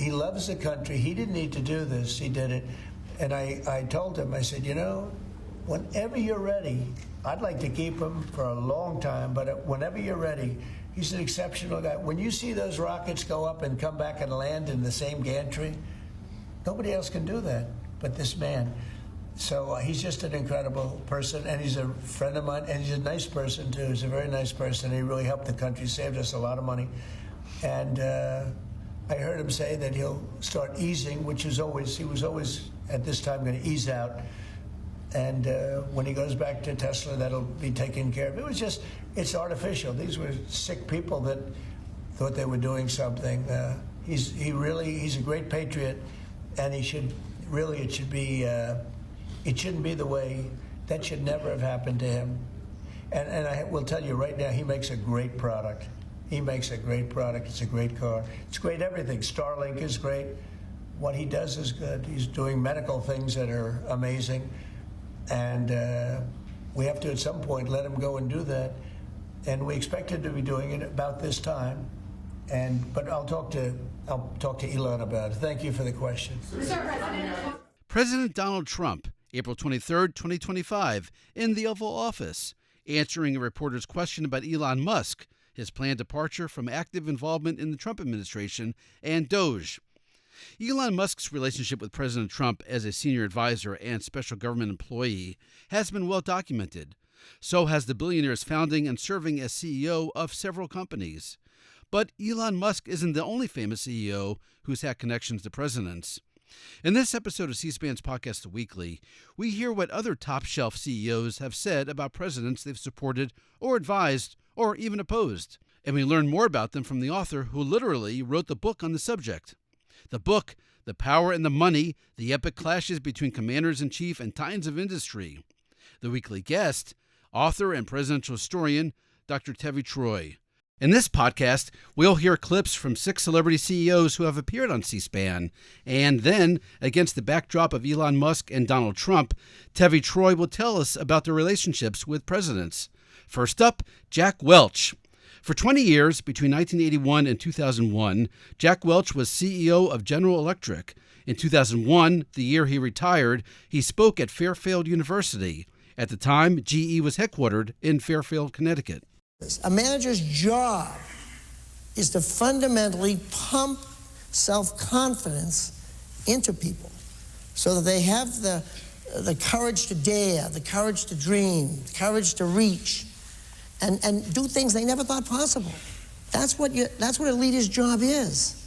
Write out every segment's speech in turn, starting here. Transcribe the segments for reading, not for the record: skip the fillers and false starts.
He loves the country. He didn't need to do this. He did it. And I told him, I said, whenever you're ready, I'd like to keep him for a long time, but whenever you're ready, he's an exceptional guy. When you see those rockets go up and come back and land in the same gantry, nobody else can do that but this man. So he's just an incredible person, and he's a friend of mine, and he's a nice person, too. He's a very nice person. He really helped the country, saved us a lot of money. And I heard him say that he'll start easing, he was always at this time going to ease out. And when he goes back to Tesla, that'll be taken care of. It's artificial. These were sick people that thought they were doing something. He's a great patriot, and it shouldn't be the way, that should never have happened to him. And I will tell you right now, he makes a great product. It's a great car. It's great everything. Starlink is great. What he does is good. He's doing medical things that are amazing. And we have to, at some point, let him go and do that. And we expect him to be doing it about this time. But I'll talk to Elon about it. Thank you for the question. President Donald Trump, April 23, 2025, in the Oval Office, answering a reporter's question about Elon Musk, his planned departure from active involvement in the Trump administration, and DOGE. Elon Musk's relationship with President Trump as a senior advisor and special government employee has been well documented. So has the billionaire's founding and serving as CEO of several companies. But Elon Musk isn't the only famous CEO who's had connections to presidents. In this episode of C-SPAN's podcast, The Weekly, we hear what other top-shelf CEOs have said about presidents they've supported or advised or even opposed. And we learn more about them from the author who literally wrote the book on the subject. The book, The Power and the Money, the Epic Clashes Between Commanders-in-Chief and Titans of Industry. The Weekly guest, author and presidential historian, Dr. Tevi Troy. In this podcast, we'll hear clips from 6 celebrity CEOs who have appeared on C-SPAN. And then, against the backdrop of Elon Musk and Donald Trump, Tevi Troy will tell us about their relationships with presidents. First up, Jack Welch. For 20 years, between 1981 and 2001, Jack Welch was CEO of General Electric. In 2001, the year he retired, he spoke at Fairfield University. At the time, GE was headquartered in Fairfield, Connecticut. A manager's job is to fundamentally pump self-confidence into people so that they have the courage to dare, the courage to dream, the courage to reach, and do things they never thought possible. That's what a leader's job is.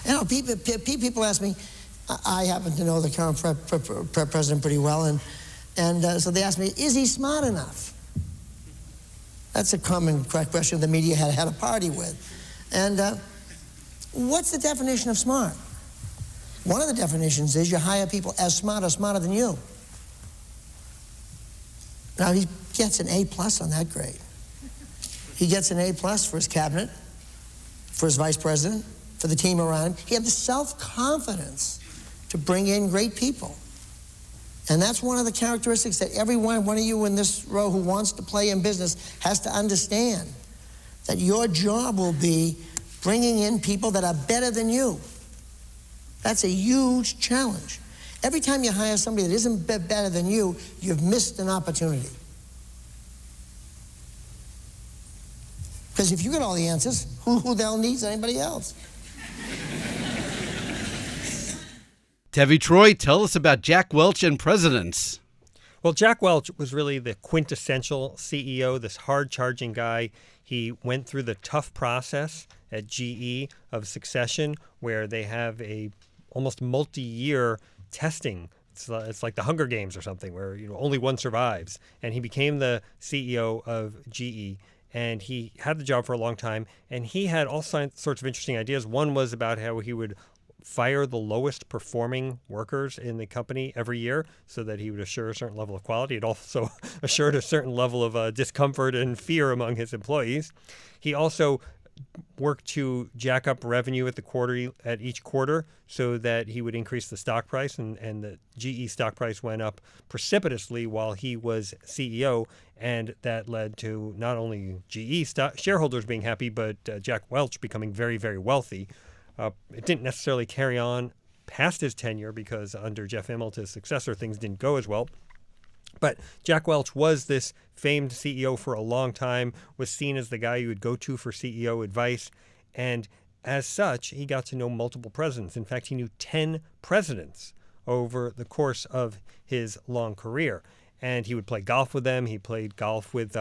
People ask me, I happen to know the current president pretty well, and so they ask me, is he smart enough? That's a common question the media had a party with. And what's the definition of smart? One of the definitions is you hire people as smart or smarter than you. Now, he gets an A+ on that grade. He gets an A+ for his cabinet, for his vice president, for the team around him. He had the self-confidence to bring in great people. And that's one of the characteristics that every one of you in this row who wants to play in business has to understand, that your job will be bringing in people that are better than you. That's a huge challenge. Every time you hire somebody that isn't better than you, you've missed an opportunity. Because if you get all the answers, who the hell needs anybody else? Tevi Troy, tell us about Jack Welch and presidents. Well, Jack Welch was really the quintessential CEO, this hard-charging guy. He went through the tough process at GE of succession, where they have a almost multi-year testing. It's like the Hunger Games or something, where only one survives. And he became the CEO of GE, and he had the job for a long time. And he had all sorts of interesting ideas. One was about how he would fire the lowest performing workers in the company every year so that he would assure a certain level of quality. It also assured a certain level of discomfort and fear among his employees. He also worked to jack up revenue at each quarter so that he would increase the stock price, and the GE stock price went up precipitously while he was CEO, and that led to not only GE shareholders being happy, but Jack Welch becoming very, very wealthy. It didn't necessarily carry on past his tenure because under Jeff Immelt, his successor, things didn't go as well. But Jack Welch was this famed CEO for a long time, was seen as the guy you would go to for CEO advice. And as such, he got to know multiple presidents. In fact, he knew 10 presidents over the course of his long career. And he would play golf with them. He played golf with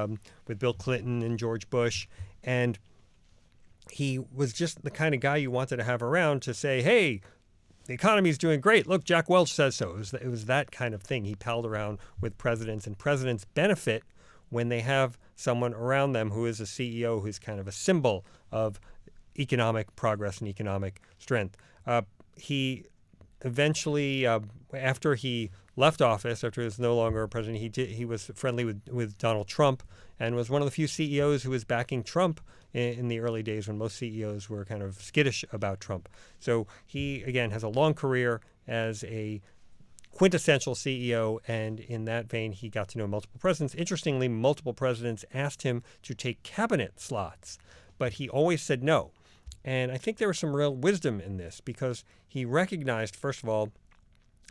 Bill Clinton and George Bush. And he was just the kind of guy you wanted to have around to say, hey, the economy's doing great. Look, Jack Welch says so. It was that kind of thing. He palled around with presidents, and presidents benefit when they have someone around them who is a CEO who's kind of a symbol of economic progress and economic strength. He eventually, after he left office, after he was no longer a president, he was friendly with Donald Trump and was one of the few CEOs who was backing Trump in the early days when most CEOs were kind of skittish about Trump. So he, again, has a long career as a quintessential CEO, and in that vein, he got to know multiple presidents. Interestingly, multiple presidents asked him to take cabinet slots, but he always said no. And I think there was some real wisdom in this because he recognized, first of all,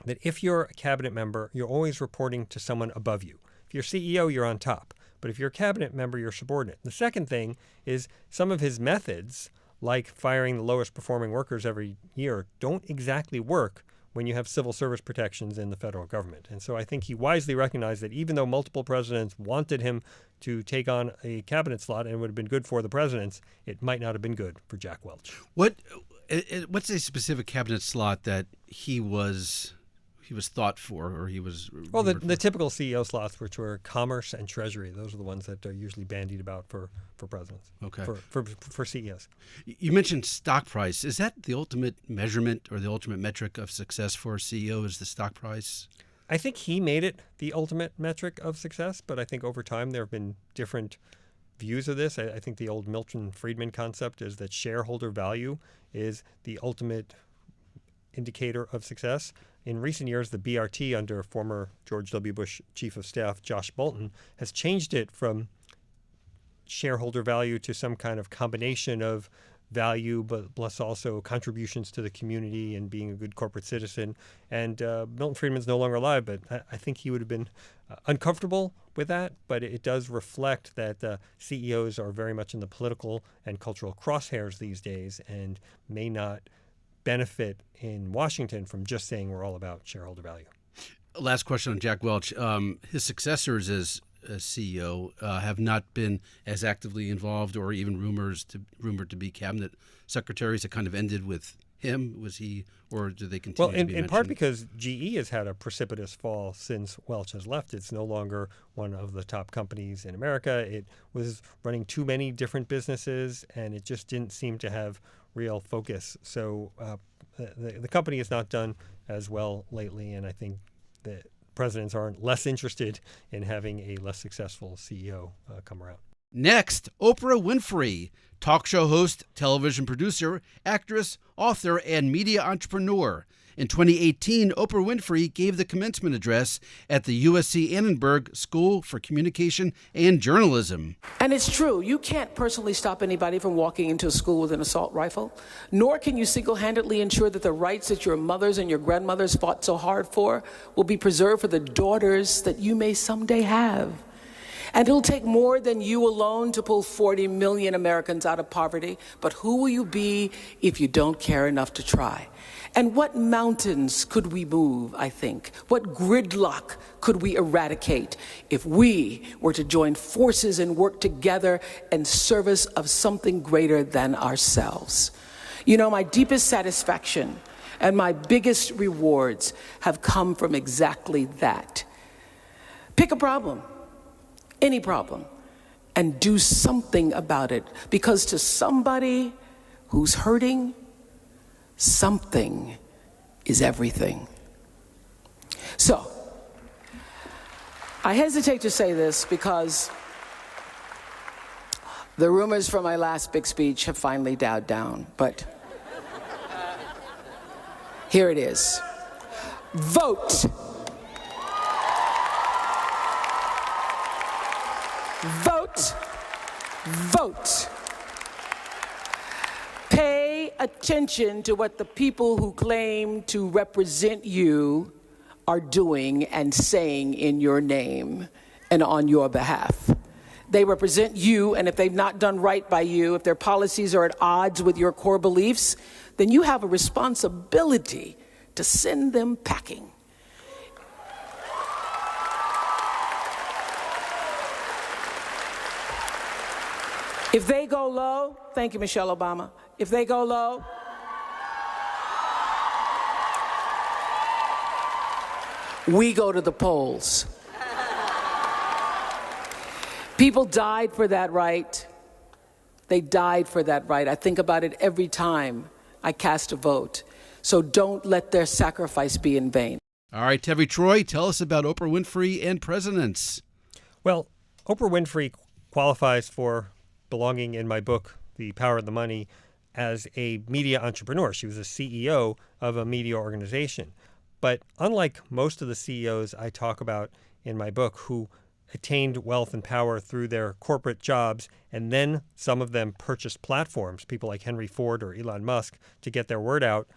that if you're a cabinet member, you're always reporting to someone above you. If you're CEO, you're on top. But if you're a cabinet member, you're subordinate. The second thing is some of his methods, like firing the lowest performing workers every year, don't exactly work when you have civil service protections in the federal government. And so I think he wisely recognized that even though multiple presidents wanted him to take on a cabinet slot and it would have been good for the presidents, it might not have been good for Jack Welch. What's a specific cabinet slot that he was thought for, or he was? Well, the typical CEO slots, which were commerce and treasury, those are the ones that are usually bandied about for presidents. Okay. For CEOs. You mentioned stock price. Is that the ultimate measurement or the ultimate metric of success for a CEO? Is the stock price? I think he made it the ultimate metric of success, but I think over time there have been different views of this. I think the old Milton Friedman concept is that shareholder value is the ultimate indicator of success. In recent years, the BRT under former George W. Bush Chief of Staff Josh Bolten has changed it from shareholder value to some kind of combination of value, but plus also contributions to the community and being a good corporate citizen. And Milton Friedman's no longer alive, but I think he would have been uncomfortable with that. But it does reflect that CEOs are very much in the political and cultural crosshairs these days and may not benefit in Washington from just saying we're all about shareholder value. Last question on Jack Welch. His successors as CEO have not been as actively involved, or even rumored to be cabinet secretaries. It kind of ended with him. Was he, or do they continue? Well, to be in part mentioned? because GE has had a precipitous fall since Welch has left. It's no longer one of the top companies in America. It was running too many different businesses, and it just didn't seem to have real focus. So the company has not done as well lately, and I think that presidents aren't less interested in having a less successful CEO come around. Next, Oprah Winfrey, talk show host, television producer, actress, author, and media entrepreneur. In 2018, Oprah Winfrey gave the commencement address at the USC Annenberg School for Communication and Journalism. And it's true, you can't personally stop anybody from walking into a school with an assault rifle, nor can you single-handedly ensure that the rights that your mothers and your grandmothers fought so hard for will be preserved for the daughters that you may someday have. And it'll take more than you alone to pull 40 million Americans out of poverty, but who will you be if you don't care enough to try? And what mountains could we move, I think? What gridlock could we eradicate if we were to join forces and work together in service of something greater than ourselves? You know, my deepest satisfaction and my biggest rewards have come from exactly that. Pick a problem, any problem, and do something about it, because to somebody who's hurting, something is everything. So, I hesitate to say this because the rumors from my last big speech have finally died down, but here it is. Vote. Vote. Vote. Pay attention to what the people who claim to represent you are doing and saying in your name and on your behalf. They represent you, and if they've not done right by you, if their policies are at odds with your core beliefs, then you have a responsibility to send them packing. If they go low, thank you, Michelle Obama. If they go low, we go to the polls. People died for that right. They died for that right. I think about it every time I cast a vote. So don't let their sacrifice be in vain. All right, Tevi Troy, tell us about Oprah Winfrey and presidents. Well, Oprah Winfrey qualifies for belonging in my book, The Power of the Money, as a media entrepreneur. She was a CEO of a media organization. But unlike most of the CEOs I talk about in my book who attained wealth and power through their corporate jobs, and then some of them purchased platforms, people like Henry Ford or Elon Musk, to get their word out,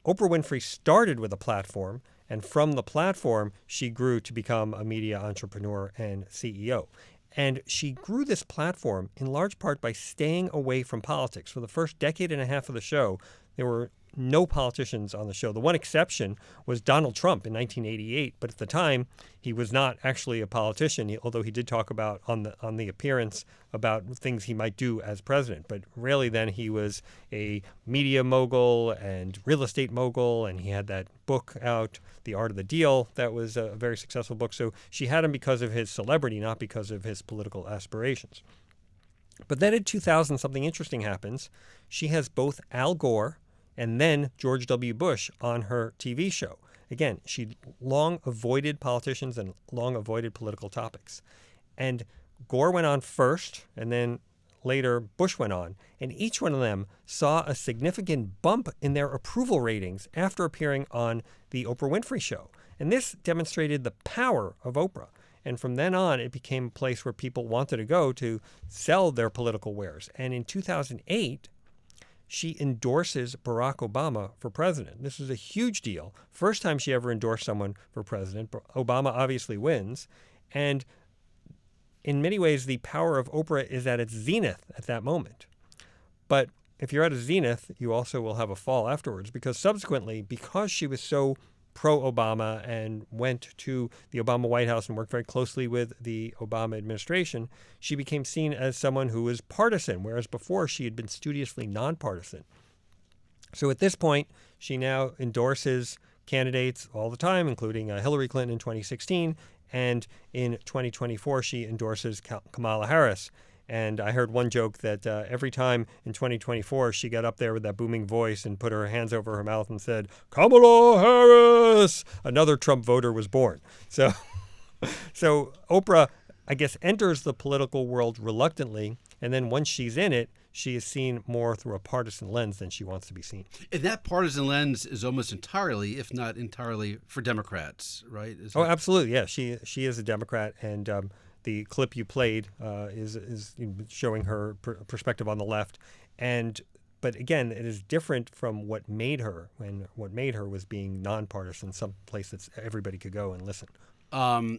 Oprah Winfrey started with a platform, and from the platform, she grew to become a media entrepreneur and CEO. And she grew this platform in large part by staying away from politics. For the first decade and a half of the show, there were no politicians on the show. The one exception was Donald Trump in 1988, but at the time he was not actually a politician, although he did talk about on the appearance about things he might do as president. But really then he was a media mogul and real estate mogul, and he had that book out, The Art of the Deal, that was a very successful book. So she had him because of his celebrity, not because of his political aspirations. But then in 2000, something interesting happens. She has both Al Gore and then George W. Bush on her TV show. Again, she long avoided politicians and long avoided political topics. And Gore went on first, and then later Bush went on. And each one of them saw a significant bump in their approval ratings after appearing on the Oprah Winfrey Show. And this demonstrated the power of Oprah. And from then on, it became a place where people wanted to go to sell their political wares. And in 2008, she endorses Barack Obama for president. This is a huge deal. First time she ever endorsed someone for president. Obama obviously wins. And in many ways, the power of Oprah is at its zenith at that moment. But if you're at a zenith, you also will have a fall afterwards, because subsequently, because she was so pro-Obama and went to the Obama White House and worked very closely with the Obama administration, she became seen as someone who was partisan, whereas before she had been studiously nonpartisan. So at this point, she now endorses candidates all the time, including Hillary Clinton in 2016, and in 2024, she endorses Kamala Harris. And I heard one joke that every time in 2024 she got up there with that booming voice and put her hands over her mouth and said, "Kamala Harris," another Trump voter was born. So Oprah, I guess, enters the political world reluctantly. And then once she's in it, she is seen more through a partisan lens than she wants to be seen. And that partisan lens is almost entirely, if not entirely, for Democrats, right? Absolutely. Yeah, she is a Democrat. And the clip you played is showing her perspective on the left, but again, it is different from what made her. When what made her was being nonpartisan, some place that everybody could go and listen.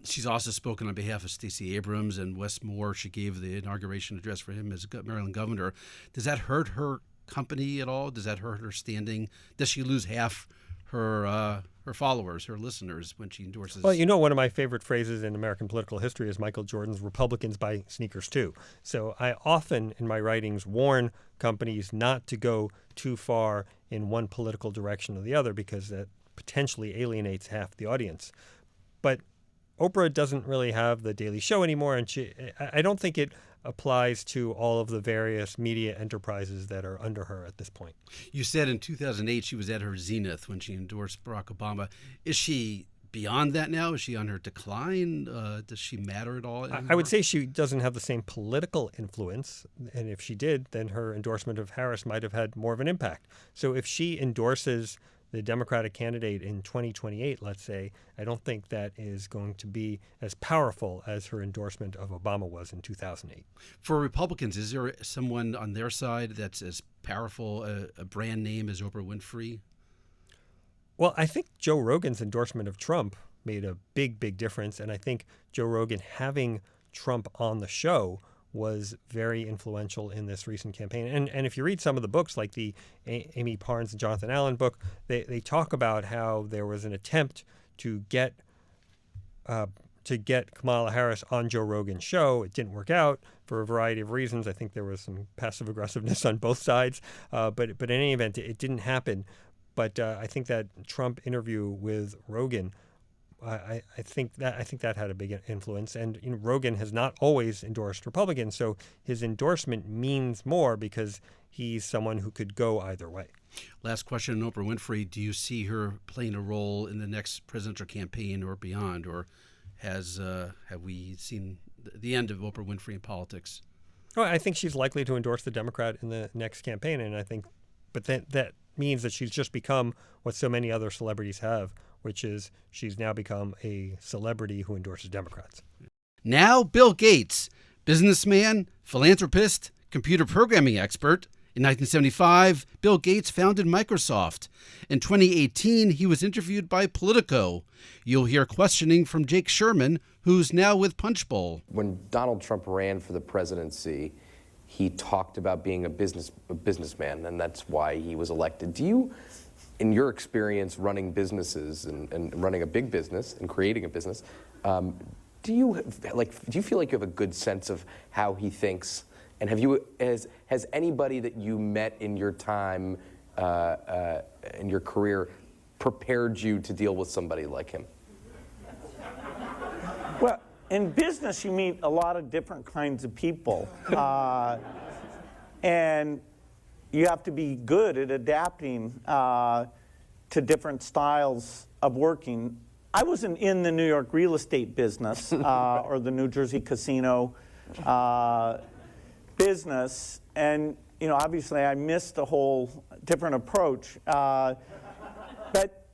She's also spoken on behalf of Stacey Abrams and Wes Moore. She gave the inauguration address for him as Maryland governor. Does that hurt her company at all? Does that hurt her standing? Does she lose half her followers, her listeners, when she endorses? Well, one of my favorite phrases in American political history is Michael Jordan's "Republicans buy sneakers too." So I often in my writings warn companies not to go too far in one political direction or the other, because that potentially alienates half the audience. But Oprah doesn't really have the Daily Show anymore, and I don't think it applies to all of the various media enterprises that are under her at this point. You said in 2008 she was at her zenith when she endorsed Barack Obama. Is she beyond that now? Is she on her decline? Does she matter at all anymore? I would say she doesn't have the same political influence, and if she did, then her endorsement of Harris might have had more of an impact. So if she endorses the Democratic candidate in 2028, let's say, I don't think that is going to be as powerful as her endorsement of Obama was in 2008. For Republicans, is there someone on their side that's as powerful a brand name as Oprah Winfrey? Well, I think Joe Rogan's endorsement of Trump made a big, big difference. And I think Joe Rogan having Trump on the show was very influential in this recent campaign. And if you read some of the books, like the Amy Parnes and Jonathan Allen book, they talk about how there was an attempt to get Kamala Harris on Joe Rogan's show. It didn't work out for a variety of reasons. I think there was some passive aggressiveness on both sides. But in any event, it didn't happen. But I think that Trump interview with Rogan, I think that had a big influence. And Rogan has not always endorsed Republicans, so his endorsement means more because he's someone who could go either way. Last question on Oprah Winfrey. Do you see her playing a role in the next presidential campaign or beyond, or have we seen the end of Oprah Winfrey in politics? Oh, I think she's likely to endorse the Democrat in the next campaign, and I think, but that means that she's just become what so many other celebrities have, which is she's now become a celebrity who endorses Democrats. Now, Bill Gates, businessman, philanthropist, computer programming expert. In 1975, Bill Gates founded Microsoft. In 2018, he was interviewed by Politico. You'll hear questioning from Jake Sherman, who's now with Punchbowl. When Donald Trump ran for the presidency, he talked about being a businessman, and that's why he was elected. Do you, in your experience running businesses and running a big business and creating a business, do you feel like you have a good sense of how he thinks? And has anybody that you met in your time in your career prepared you to deal with somebody like him? Well, in business, you meet a lot of different kinds of people, and you have to be good at adapting to different styles of working. I wasn't in the New York real estate business or the New Jersey casino business, and obviously I missed a whole different approach. But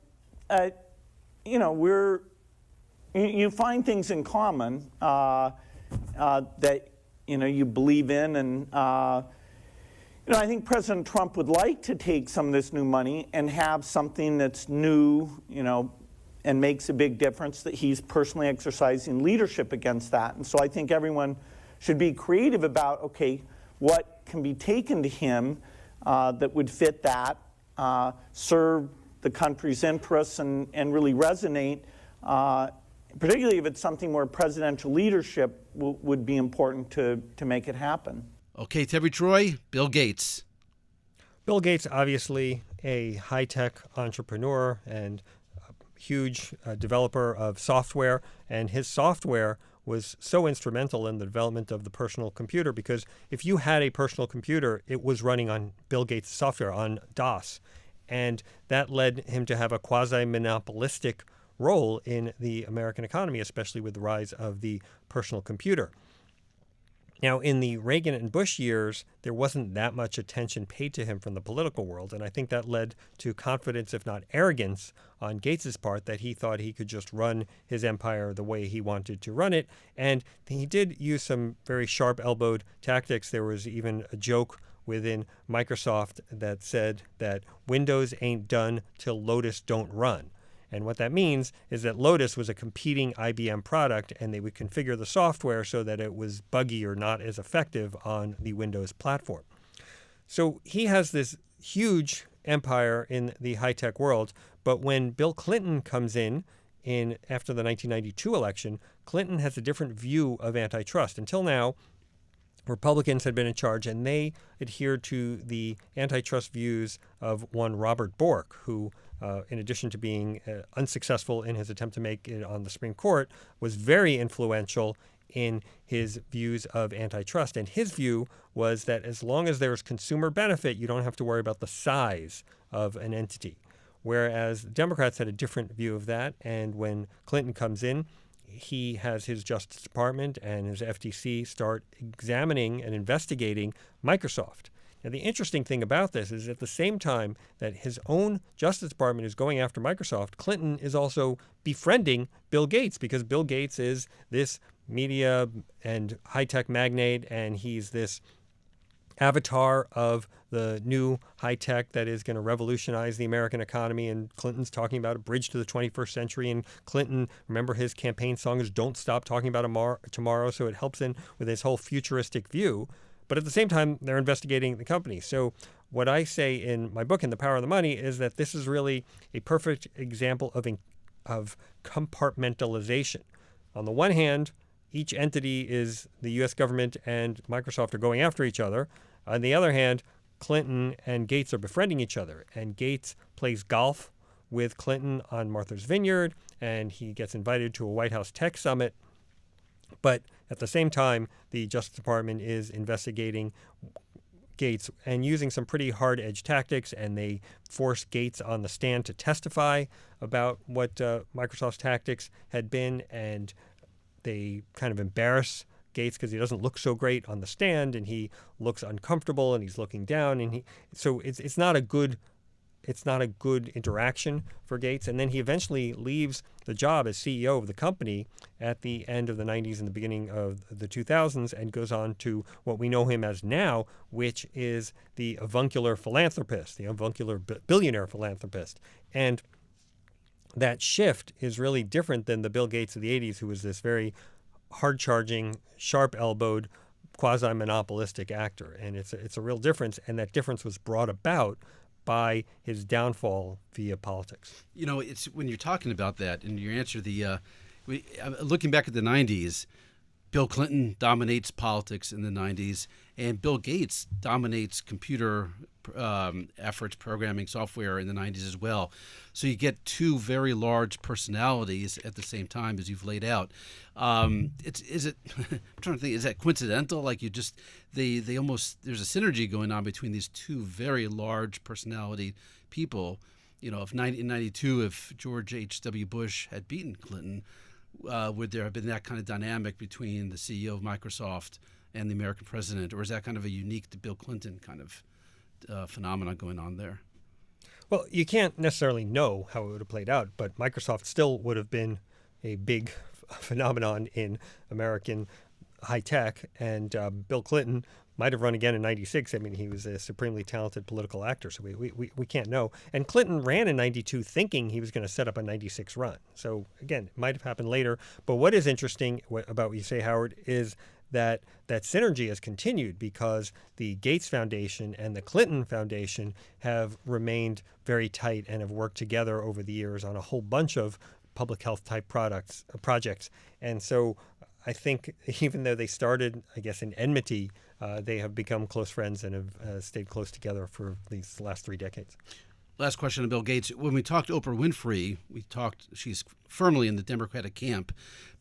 you find things in common that you believe in, and I think President Trump would like to take some of this new money and have something that's new, and makes a big difference, that he's personally exercising leadership against that. And so I think everyone should be creative about, okay, what can be taken to him that would fit that, serve the country's interests, and really resonate, particularly if it's something where presidential leadership would be important to make it happen. Okay, Tevi Troy, Bill Gates. Bill Gates, obviously a high-tech entrepreneur and a huge developer of software, and his software was so instrumental in the development of the personal computer, because if you had a personal computer, it was running on Bill Gates' software, on DOS. And that led him to have a quasi-monopolistic role in the American economy, especially with the rise of the personal computer. Now, in the Reagan and Bush years, there wasn't that much attention paid to him from the political world, and I think that led to confidence, if not arrogance, on Gates's part, that he thought he could just run his empire the way he wanted to run it. And he did use some very sharp-elbowed tactics. There was even a joke within Microsoft that said that Windows ain't done till Lotus don't run. And what that means is that Lotus was a competing IBM product, and they would configure the software so that it was buggy or not as effective on the Windows platform. So he has this huge empire in the high-tech world, but when Bill Clinton comes in after the 1992 election, Clinton has a different view of antitrust. Until now, Republicans had been in charge, and they adhered to the antitrust views of one Robert Bork, who, in addition to being unsuccessful in his attempt to make it on the Supreme Court, was very influential in his views of antitrust. And his view was that as long as there's consumer benefit, you don't have to worry about the size of an entity. Whereas Democrats had a different view of that, and when Clinton comes in, he has his Justice Department and his FTC start examining and investigating Microsoft. Now, the interesting thing about this is at the same time that his own Justice Department is going after Microsoft, Clinton is also befriending Bill Gates, because Bill Gates is this media and high-tech magnate, and he's this avatar of the new high-tech that is going to revolutionize the American economy. And Clinton's talking about a bridge to the 21st century. And Clinton, remember, his campaign song is "Don't Stop Talking About Tomorrow," so it helps in with his whole futuristic view. But at the same time, they're investigating the company. So what I say in my book, In the Power of the Money, is that this is really a perfect example of compartmentalization. On the one hand, each entity is the U.S. government and Microsoft are going after each other. On the other hand, Clinton and Gates are befriending each other. And Gates plays golf with Clinton on Martha's Vineyard, and he gets invited to a White House tech summit. But at the same time, the Justice Department is investigating Gates and using some pretty hard-edged tactics, and they force Gates on the stand to testify about what Microsoft's tactics had been, and they kind of embarrass Gates because he doesn't look so great on the stand, and he looks uncomfortable, and he's looking down, and so it's not a good interaction for Gates. And then he eventually leaves the job as CEO of the company at the end of the 90s and the beginning of the 2000s, and goes on to what we know him as now, which is the avuncular philanthropist, the avuncular billionaire philanthropist. And that shift is really different than the Bill Gates of the 80s, who was this very hard-charging, sharp-elbowed, quasi-monopolistic actor. And it's a real difference, and that difference was brought about by his downfall via politics. You know, it's when you're talking about that, and your answer, looking back at the 90s, Bill Clinton dominates politics in the 90s, and Bill Gates dominates computer efforts, programming software in the 90s as well. So you get two very large personalities at the same time, as you've laid out. I'm trying to think, is that coincidental? Like they almost, there's a synergy going on between these two very large personality people. You know, in 1992, if George H.W. Bush had beaten Clinton, would there have been that kind of dynamic between the CEO of Microsoft and the American president, or is that kind of a unique to Bill Clinton kind of phenomenon going on there? Well, you can't necessarily know how it would have played out, but Microsoft still would have been a big phenomenon in American high tech, and Bill Clinton might have run again in 96. I mean, he was a supremely talented political actor, so we can't know. And Clinton ran in 92 thinking he was going to set up a 96 run. So again, it might have happened later. But what is interesting about what you say, Howard, is that synergy has continued, because the Gates Foundation and the Clinton Foundation have remained very tight and have worked together over the years on a whole bunch of public health type projects. And so I think even though they started, I guess, in enmity, they have become close friends and have stayed close together for these last 3 decades. Last question on Bill Gates. When we talked to Oprah Winfrey, she's firmly in the Democratic camp.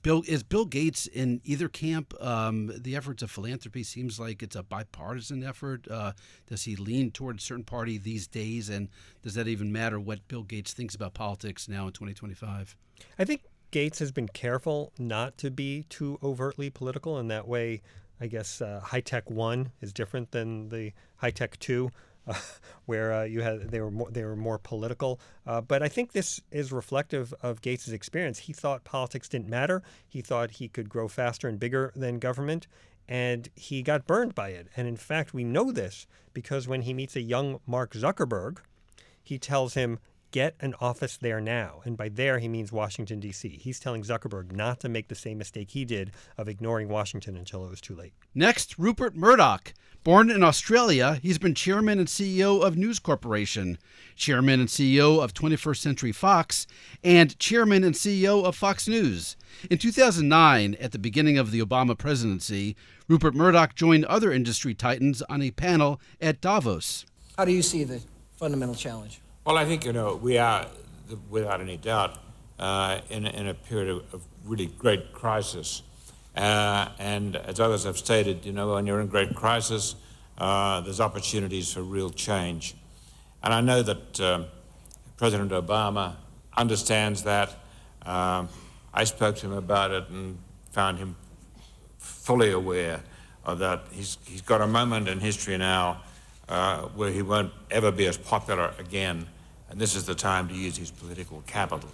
Is Bill Gates in either camp? The efforts of philanthropy seems like it's a bipartisan effort. Does he lean toward a certain party these days? And does that even matter what Bill Gates thinks about politics now in 2025? I think Gates has been careful not to be too overtly political. In that way, I guess High Tech 1 is different than the High Tech 2. Where they were more political, but I think this is reflective of Gates's experience. He thought politics didn't matter. He thought he could grow faster and bigger than government, and he got burned by it. And in fact, we know this because when he meets a young Mark Zuckerberg, he tells him, "Get an office there now." And by there, he means Washington, D.C. He's telling Zuckerberg not to make the same mistake he did of ignoring Washington until it was too late. Next, Rupert Murdoch. Born in Australia, he's been chairman and CEO of News Corporation, chairman and CEO of 21st Century Fox, and chairman and CEO of Fox News. In 2009, at the beginning of the Obama presidency, Rupert Murdoch joined other industry titans on a panel at Davos. How do you see the fundamental challenge? Well, I think, we are, without any doubt, in a period of really great crisis. And as others have stated, when you're in great crisis, there's opportunities for real change. And I know that President Obama understands that. I spoke to him about it and found him fully aware of that. He's got a moment in history now where he won't ever be as popular again, and this is the time to use his political capital.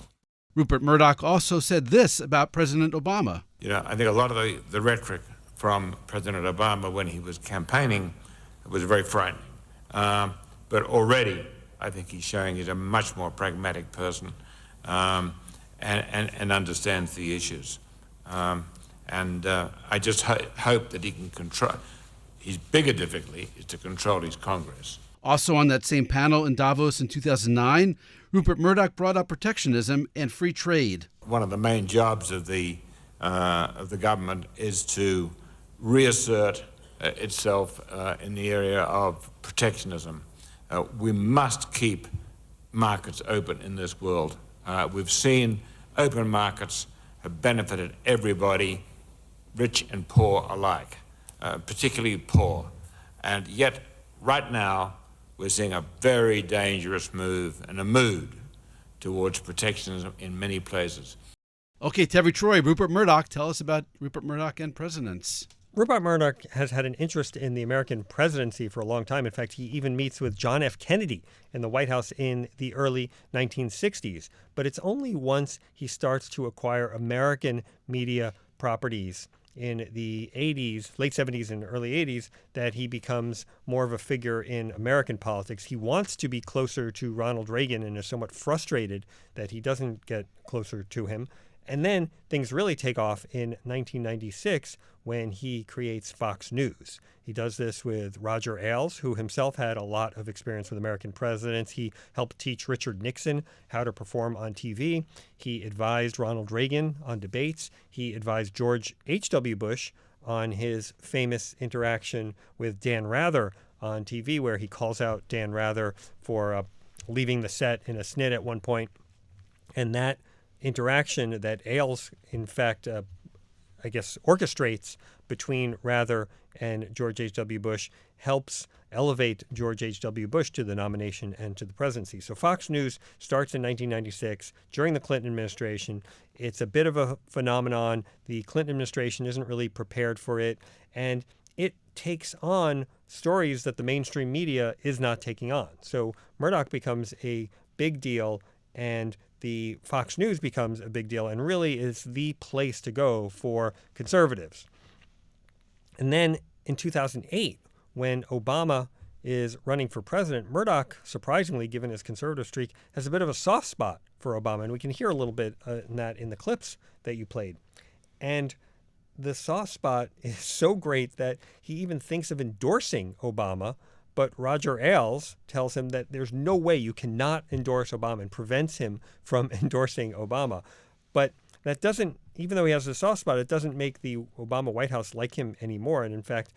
Rupert Murdoch also said this about President Obama. You know, I think a lot of the rhetoric from President Obama when he was campaigning was very frightening. But already, I think he's showing he's a much more pragmatic person and understands the issues. I just hope that he can control. His bigger difficulty is to control his Congress. Also on that same panel in Davos in 2009, Rupert Murdoch brought up protectionism and free trade. One of the main jobs of the government is to reassert itself in the area of protectionism. We must keep markets open in this world. We've seen open markets have benefited everybody, rich and poor alike, particularly poor. And yet, right now, we're seeing a very dangerous move and a mood towards protectionism in many places. Okay, Tevi Troy, Rupert Murdoch, tell us about Rupert Murdoch and presidents. Rupert Murdoch has had an interest in the American presidency for a long time. In fact, he even meets with John F. Kennedy in the White House in the early 1960s. But it's only once he starts to acquire American media properties in the 80s, late 70s and early 80s, that he becomes more of a figure in American politics. He wants to be closer to Ronald Reagan and is somewhat frustrated that he doesn't get closer to him. And then things really take off in 1996 when he creates Fox News. He does this with Roger Ailes, who himself had a lot of experience with American presidents. He helped teach Richard Nixon how to perform on TV. He advised Ronald Reagan on debates. He advised George H.W. Bush on his famous interaction with Dan Rather on TV, where he calls out Dan Rather for leaving the set in a snit at one point. And that interaction that Ailes, in fact, orchestrates between Rather and George H.W. Bush helps elevate George H.W. Bush to the nomination and to the presidency. So Fox News starts in 1996 during the Clinton administration. It's a bit of a phenomenon. The Clinton administration isn't really prepared for it, and it takes on stories that the mainstream media is not taking on. So Murdoch becomes a big deal, and the Fox News becomes a big deal and really is the place to go for conservatives. And then in 2008, when Obama is running for president, Murdoch, surprisingly, given his conservative streak, has a bit of a soft spot for Obama. And we can hear a little bit in that in the clips that you played. And the soft spot is so great that he even thinks of endorsing Obama. But Roger Ailes tells him that there's no way you cannot endorse Obama and prevents him from endorsing Obama. But that doesn't, even though he has a soft spot, it doesn't make the Obama White House like him anymore. And in fact,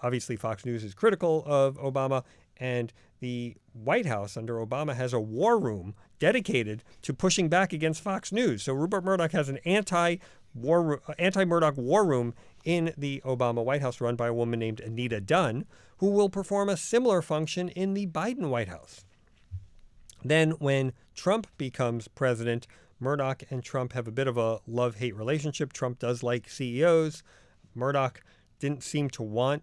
obviously Fox News is critical of Obama, and the White House under Obama has a war room dedicated to pushing back against Fox News. So Rupert Murdoch has an anti-Murdoch war room in the Obama White House run by a woman named Anita Dunn, who will perform a similar function in the Biden White House. Then when Trump becomes president, Murdoch and Trump have a bit of a love-hate relationship. Trump does like CEOs. Murdoch didn't seem to want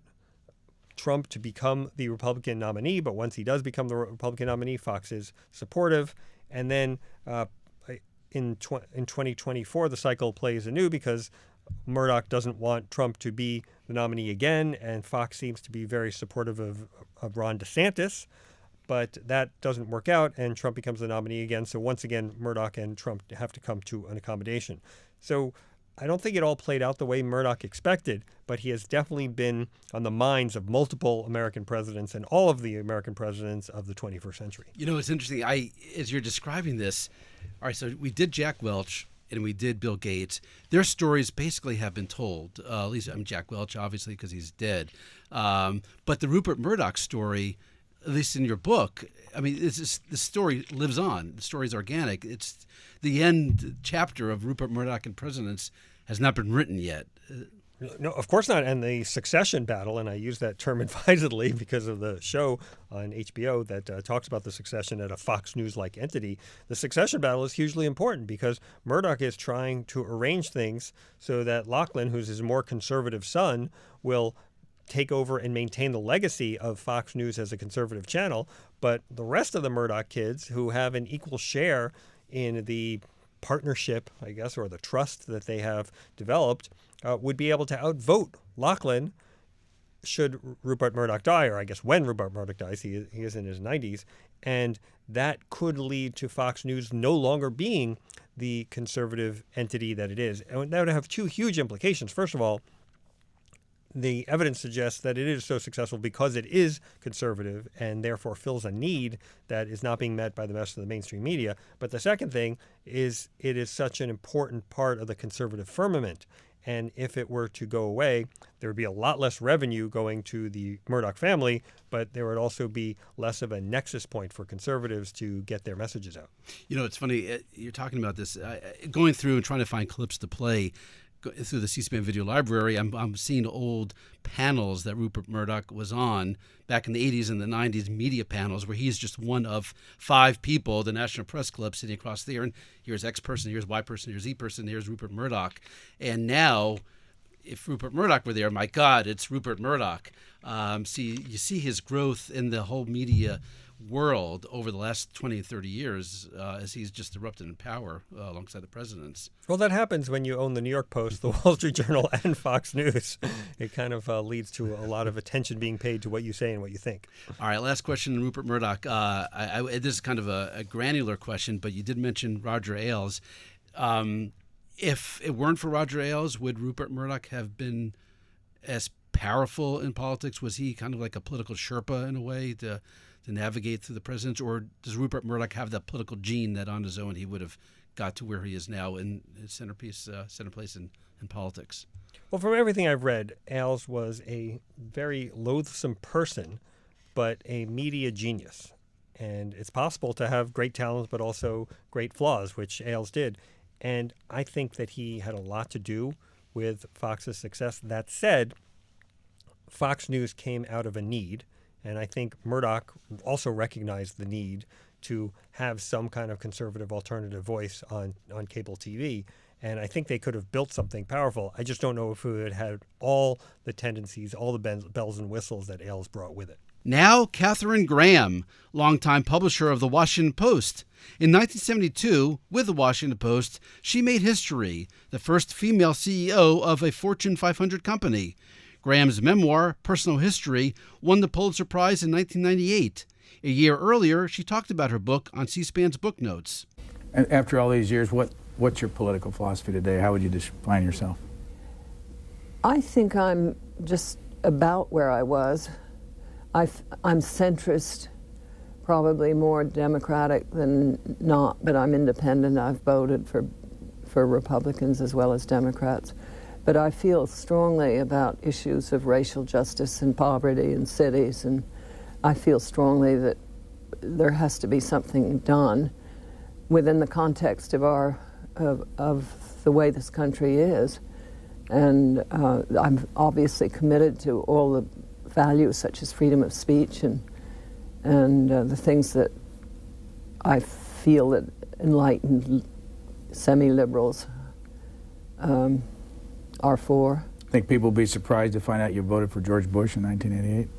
Trump to become the Republican nominee, but once he does become the Republican nominee, Fox is supportive. And then in 2024, the cycle plays anew because Murdoch doesn't want Trump to be the nominee again, and Fox seems to be very supportive of Ron DeSantis. But that doesn't work out, and Trump becomes the nominee again. So once again, Murdoch and Trump have to come to an accommodation. So I don't think it all played out the way Murdoch expected, but he has definitely been on the minds of multiple American presidents and all of the American presidents of the 21st century. You know, it's interesting. As you're describing this, all right, so we did Jack Welch and we did Bill Gates. Their stories basically have been told. At least Jack Welch, obviously, because he's dead. But the Rupert Murdoch story, at least in your book, I mean, the story lives on. The story is organic. It's the end chapter of Rupert Murdoch and presidents has not been written yet. No, of course not. And the succession battle, and I use that term advisedly because of the show on HBO that talks about the succession at a Fox News-like entity. The succession battle is hugely important because Murdoch is trying to arrange things so that Lachlan, who's his more conservative son, will take over and maintain the legacy of Fox News as a conservative channel, but the rest of the Murdoch kids who have an equal share in the partnership, I guess, or the trust that they have developed, would be able to outvote Lachlan should Rupert Murdoch die, or I guess when Rupert Murdoch dies. He is in his 90s. And that could lead to Fox News no longer being the conservative entity that it is. And that would have two huge implications. First of all, the evidence suggests that it is so successful because it is conservative and therefore fills a need that is not being met by the rest of the mainstream media. But the second thing is it is such an important part of the conservative firmament. And if it were to go away, there would be a lot less revenue going to the Murdoch family, but there would also be less of a nexus point for conservatives to get their messages out. You know, it's funny, you're talking about this. Going through and trying to find clips to play through the C-SPAN video library, I'm seeing old panels that Rupert Murdoch was on back in the 80s and the 90s, media panels, where he's just one of 5 people, the National Press Club, sitting across there, and here's X person, here's Y person, here's Z person, here's Rupert Murdoch. And now, if Rupert Murdoch were there, my God, it's Rupert Murdoch. You see his growth in the whole media world over the last 20 and 30 years as he's just erupted in power alongside the presidents. Well, that happens when you own the New York Post, the Wall Street Journal, and Fox News. It kind of leads to a lot of attention being paid to what you say and what you think. All right, last question, Rupert Murdoch. This is kind of a granular question, but you did mention Roger Ailes. If it weren't for Roger Ailes, would Rupert Murdoch have been as powerful in politics? Was he kind of like a political Sherpa in a way to navigate through the presidents, or does Rupert Murdoch have that political gene that on his own he would have got to where he is now in his center place in politics? Well, from everything I've read, Ailes was a very loathsome person, but a media genius. And it's possible to have great talents, but also great flaws, which Ailes did. And I think that he had a lot to do with Fox's success. That said, Fox News came out of a need. And I think Murdoch also recognized the need to have some kind of conservative alternative voice on cable TV. And I think they could have built something powerful. I just don't know if it had all the tendencies, all the bells and whistles that Ailes brought with it. Now, Katharine Graham, longtime publisher of The Washington Post. In 1972, with The Washington Post, she made history, the first female CEO of a Fortune 500 company. Graham's memoir, Personal History, won the Pulitzer Prize in 1998. A year earlier, she talked about her book on C-SPAN's Book Notes. After all these years, what's your political philosophy today? How would you define yourself? I think I'm just about where I was. I'm centrist, probably more Democratic than not, but I'm independent. I've voted for Republicans as well as Democrats. But I feel strongly about issues of racial justice and poverty in cities, and I feel strongly that there has to be something done within the context of of the way this country is. And I'm obviously committed to all the values such as freedom of speech and the things that I feel that enlightened semi-liberals are for. Think people will be surprised to find out you voted for George Bush in 1988?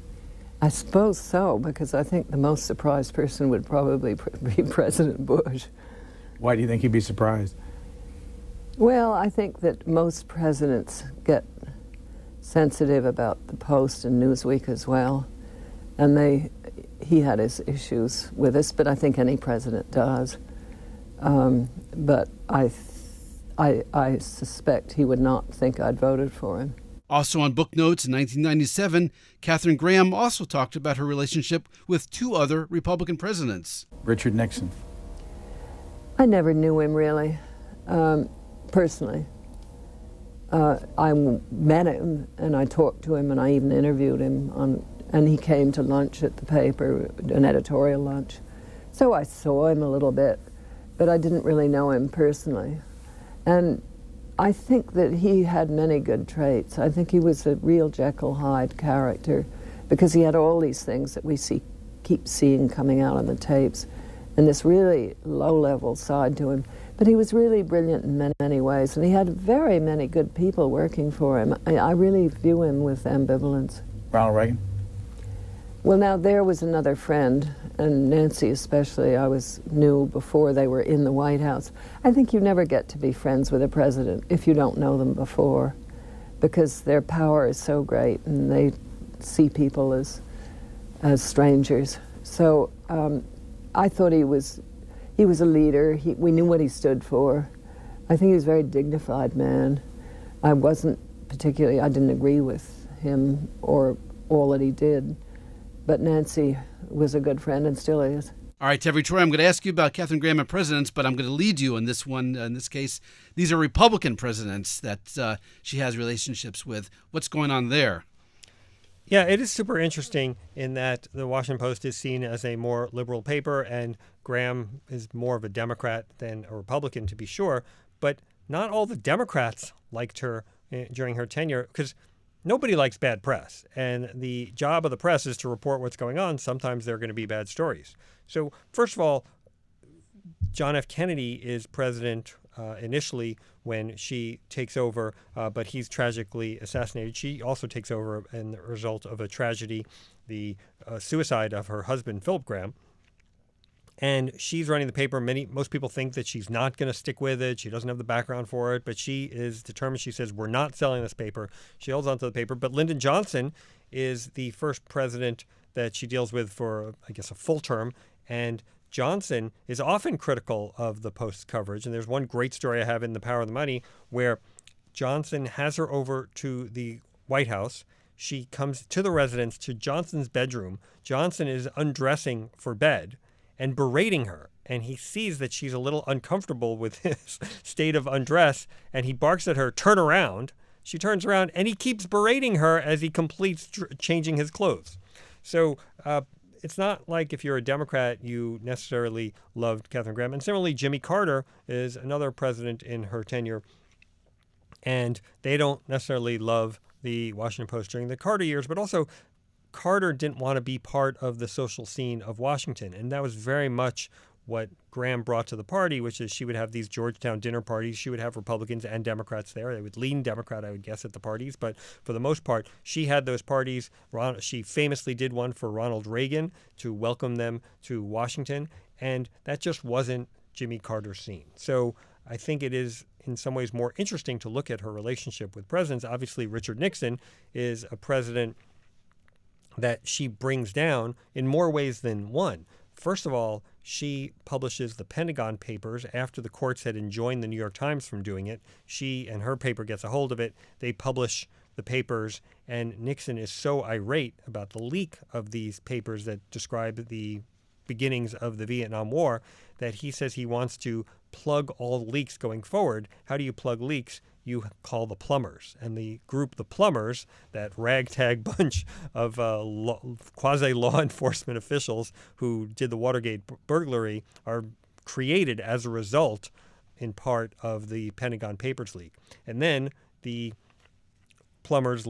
I suppose so, because I think the most surprised person would probably be President Bush. Why do you think he'd be surprised? Well, I think that most presidents get sensitive about the Post and Newsweek as well, and he had his issues with us, but I think any president does. But I suspect he would not think I'd voted for him. Also on Book Notes in 1997, Katharine Graham also talked about her relationship with 2 other Republican presidents. Richard Nixon. I never knew him really, personally. I met him and I talked to him and I even interviewed him and he came to lunch at the paper, an editorial lunch. So I saw him a little bit, but I didn't really know him personally. And I think that he had many good traits. I think he was a real Jekyll Hyde character because he had all these things that we keep seeing coming out on the tapes and this really low-level side to him. But he was really brilliant in many, many ways, and he had very many good people working for him. I really view him with ambivalence. Ronald Reagan? Well, now there was another friend, and Nancy especially, I knew before they were in the White House. I think you never get to be friends with a president if you don't know them before, because their power is so great and they see people as strangers. So I thought he was a leader. We knew what he stood for. I think he was a very dignified man. I didn't agree with him or all that he did. But Nancy was a good friend and still is. All right, Tevi Troy, I'm going to ask you about Katharine Graham and presidents, but I'm going to lead you on this one. In this case, these are Republican presidents that she has relationships with. What's going on there? Yeah, it is super interesting in that the Washington Post is seen as a more liberal paper, and Graham is more of a Democrat than a Republican, to be sure. But not all the Democrats liked her during her tenure, because nobody likes bad press. And the job of the press is to report what's going on. Sometimes there are going to be bad stories. So first of all, John F. Kennedy is president initially when she takes over, but he's tragically assassinated. She also takes over in the result of a tragedy, the suicide of her husband, Philip Graham. And she's running the paper. Most people think that she's not going to stick with it. She doesn't have the background for it, but she is determined. She says, we're not selling this paper. She holds onto the paper. But Lyndon Johnson is the first president that she deals with for, I guess, a full term. And Johnson is often critical of the Post's coverage. And there's one great story I have in The Power of the Money where Johnson has her over to the White House. She comes to the residence, to Johnson's bedroom. Johnson is undressing for bed and berating her. And he sees that she's a little uncomfortable with his state of undress, and he barks at her, turn around. She turns around, and he keeps berating her as he completes changing his clothes. So it's not like if you're a Democrat, you necessarily loved Katharine Graham. And similarly, Jimmy Carter is another president in her tenure, and they don't necessarily love the Washington Post during the Carter years, but also Carter didn't want to be part of the social scene of Washington. And that was very much what Graham brought to the party, which is she would have these Georgetown dinner parties. She would have Republicans and Democrats there. They would lean Democrat, I would guess, at the parties. But for the most part, she had those parties. She famously did one for Ronald Reagan to welcome them to Washington. And that just wasn't Jimmy Carter's scene. So I think it is in some ways more interesting to look at her relationship with presidents. Obviously, Richard Nixon is a president that she brings down in more ways than one. First of all, she publishes the Pentagon Papers after the courts had enjoined the New York Times from doing it. She and her paper gets a hold of it. They publish the papers, and Nixon is so irate about the leak of these papers that describe the beginnings of the Vietnam War that he says he wants to plug all the leaks going forward. How do you plug leaks? You call the plumbers. And the group, the plumbers, that ragtag bunch of quasi-law enforcement officials who did the Watergate burglary, are created as a result, in part, of the Pentagon Papers leak. And then the plumbers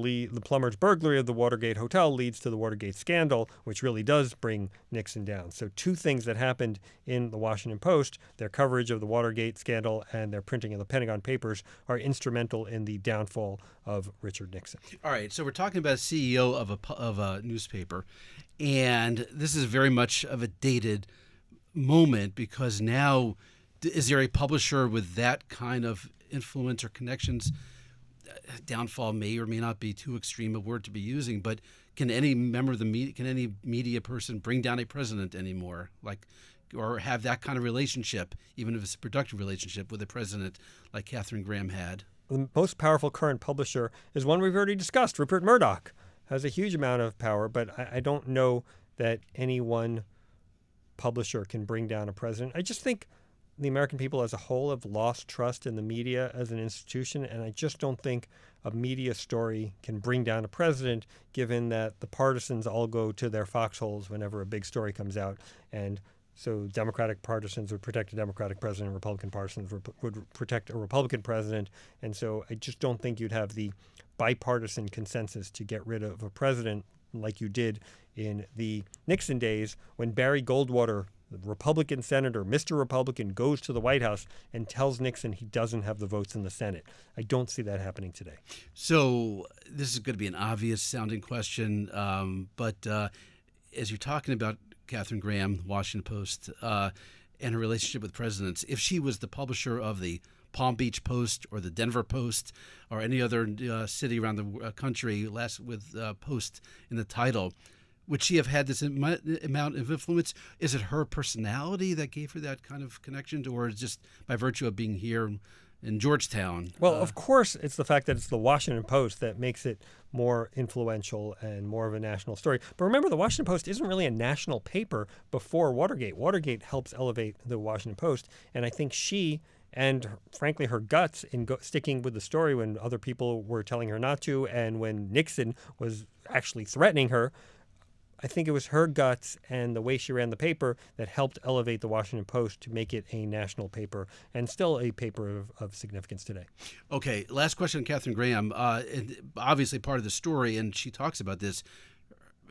burglary of the Watergate hotel leads to the Watergate scandal, which really does bring Nixon down. So two things that happened in the Washington Post, their coverage of the Watergate scandal and their printing of the Pentagon Papers, are instrumental in the downfall of Richard Nixon. All right, so we're talking about a CEO of a newspaper, and this is very much of a dated moment because now, is there a publisher with that kind of influence or connections? Downfall may or may not be too extreme a word to be using, but can any member of the media, can any media person bring down a president anymore, or have that kind of relationship, even if it's a productive relationship with a president like Katharine Graham had? The most powerful current publisher is one we've already discussed. Rupert Murdoch has a huge amount of power, but I don't know that any one publisher can bring down a president. I just think the American people as a whole have lost trust in the media as an institution, and I just don't think a media story can bring down a president, given that the partisans all go to their foxholes whenever a big story comes out. And so Democratic partisans would protect a Democratic president, Republican partisans would protect a Republican president. And so I just don't think you'd have the bipartisan consensus to get rid of a president like you did in the Nixon days when Barry Goldwater, The Republican senator, Mr. Republican, goes to the White House and tells Nixon he doesn't have the votes in the Senate. I don't see that happening today. So this is going to be an obvious sounding question, but as you're talking about Katharine Graham, Washington Post, and her relationship with presidents, if she was the publisher of the Palm Beach Post or the Denver Post or any other city around the country with Post in the title, would she have had this amount of influence? Is it her personality that gave her that kind of connection, or is it just by virtue of being here in Georgetown? Well, of course, it's the fact that it's the Washington Post that makes it more influential and more of a national story. But remember, the Washington Post isn't really a national paper before Watergate. Watergate helps elevate the Washington Post, and I think she and, frankly, her guts in sticking with the story when other people were telling her not to, and when Nixon was actually threatening her, I think it was her guts and the way she ran the paper that helped elevate the Washington Post to make it a national paper and still a paper of significance today. Okay, last question on Katharine Graham. Obviously part of the story, and she talks about this,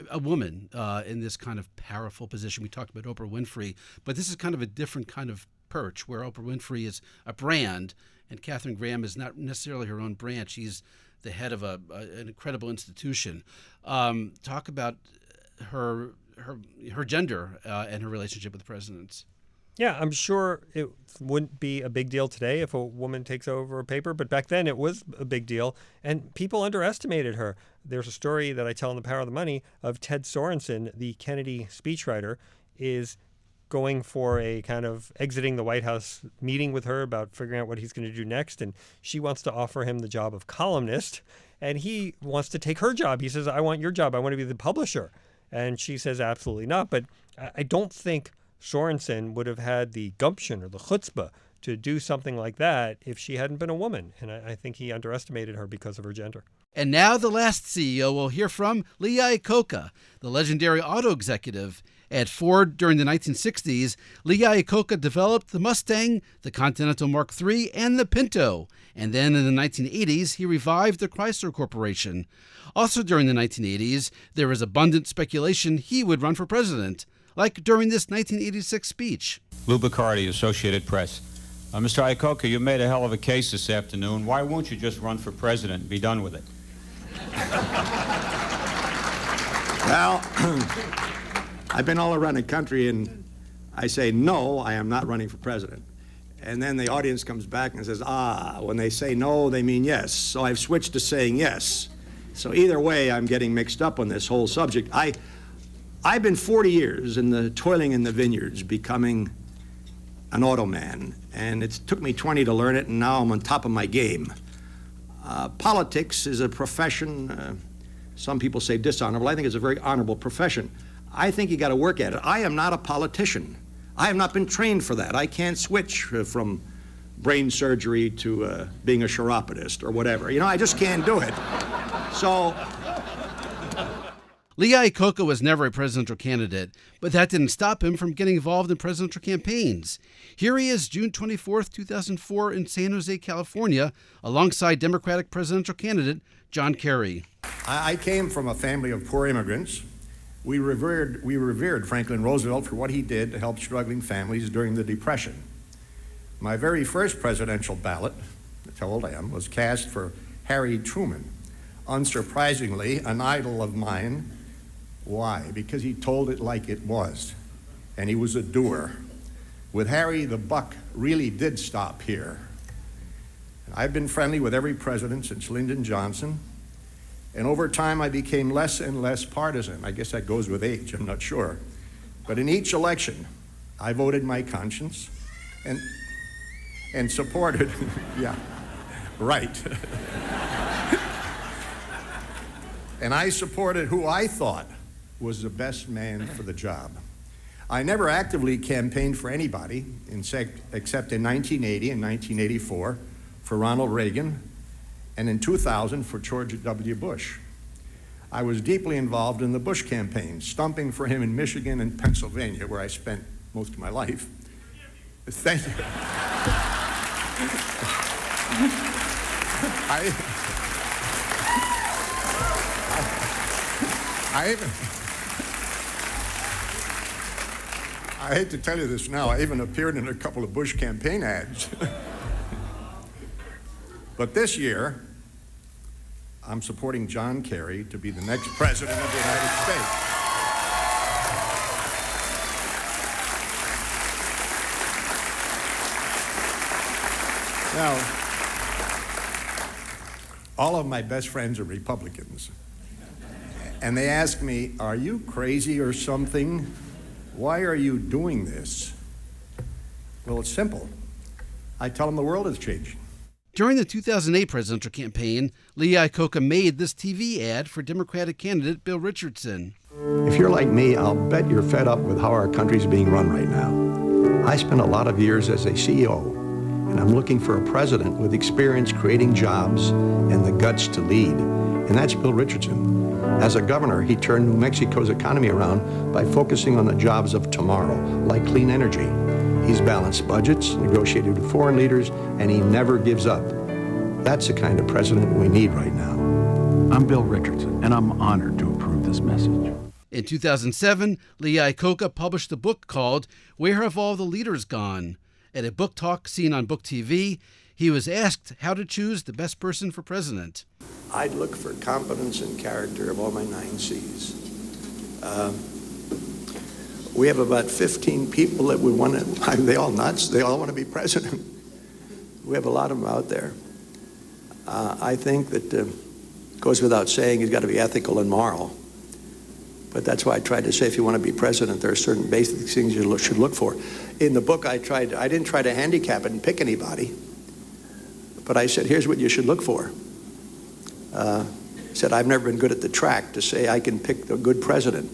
a woman in this kind of powerful position. We talked about Oprah Winfrey, but this is kind of a different kind of perch where Oprah Winfrey is a brand and Katharine Graham is not necessarily her own brand. She's the head of an incredible institution. Talk about her gender and her relationship with presidents. Yeah, I'm sure it wouldn't be a big deal today if a woman takes over a paper, but back then it was a big deal, and people underestimated her. There's a story that I tell in The Power of the Money of Ted Sorensen, the Kennedy speechwriter, is going for a kind of exiting the White House meeting with her about figuring out what he's going to do next, and she wants to offer him the job of columnist, and he wants to take her job. He says, I want your job. I want to be the publisher. And she says, absolutely not. But I don't think Sorensen would have had the gumption or the chutzpah to do something like that if she hadn't been a woman. And I think he underestimated her because of her gender. And now the last CEO we'll hear from, Lee Iacocca, the legendary auto executive. At Ford during the 1960s, Lee Iacocca developed the Mustang, the Continental Mark III, and the Pinto. And then in the 1980s, he revived the Chrysler Corporation. Also during the 1980s, there was abundant speculation he would run for president, like during this 1986 speech. Lou Bacardi, Associated Press. Mr. Iacocca, you made a hell of a case this afternoon. Why won't you just run for president and be done with it? Well, I've been all around the country, and I say, no, I am not running for president. And then the audience comes back and says, when they say no, they mean yes. So I've switched to saying yes. So either way, I'm getting mixed up on this whole subject. I've been 40 years toiling in the vineyards, becoming an auto man. And it took me 20 to learn it, and now I'm on top of my game. Politics is a profession, some people say dishonorable. I think it's a very honorable profession. I think you got to work at it. I am not a politician. I have not been trained for that. I can't switch from brain surgery to being a chiropodist or whatever. I just can't do it. So Lee Iacocca was never a presidential candidate, but that didn't stop him from getting involved in presidential campaigns. Here he is, June 24th, 2004, in San Jose, California, alongside Democratic presidential candidate John Kerry. I came from a family of poor immigrants. We revered Franklin Roosevelt for what he did to help struggling families during the Depression. My very first presidential ballot, that's how old I am, was cast for Harry Truman. Unsurprisingly, an idol of mine. Why? Because he told it like it was, and he was a doer. With Harry, the buck really did stop here. I've been friendly with every president since Lyndon Johnson, and over time I became less and less partisan. I guess that goes with age, I'm not sure. But in each election, I voted my conscience and supported, yeah, right. And I supported who I thought was the best man for the job. I never actively campaigned for anybody, except in 1980 and 1984 for Ronald Reagan, and in 2000 for George W. Bush. I was deeply involved in the Bush campaign, stumping for him in Michigan and Pennsylvania, where I spent most of my life. Thank you. I hate to tell you this now. I even appeared in a couple of Bush campaign ads. But this year, I'm supporting John Kerry to be the next president of the United States. Now, all of my best friends are Republicans. And they ask me, are you crazy or something? Why are you doing this? Well, it's simple. I tell them the world is changing. During the 2008 presidential campaign, Lee Iacocca made this TV ad for Democratic candidate Bill Richardson. If you're like me, I'll bet you're fed up with how our country's being run right now. I spent a lot of years as a CEO, and I'm looking for a president with experience creating jobs and the guts to lead. And that's Bill Richardson. As a governor, he turned New Mexico's economy around by focusing on the jobs of tomorrow, like clean energy. He's balanced budgets, negotiated with foreign leaders, and he never gives up. That's the kind of president we need right now. I'm Bill Richardson, and I'm honored to approve this message. In 2007, Lee Iacocca published a book called Where Have All the Leaders Gone? At a book talk seen on Book TV, he was asked how to choose the best person for president. I'd look for competence and character of all my 9 C's. We have about 15 people that we want to, they all nuts, they all want to be president. We have a lot of them out there. I think that it goes without saying he's got to be ethical and moral. But that's why I tried to say if you want to be president, there are certain basic things you should look for. In the book, I didn't try to handicap it and pick anybody, but I said, here's what you should look for. I said, I've never been good at the track to say I can pick a good president.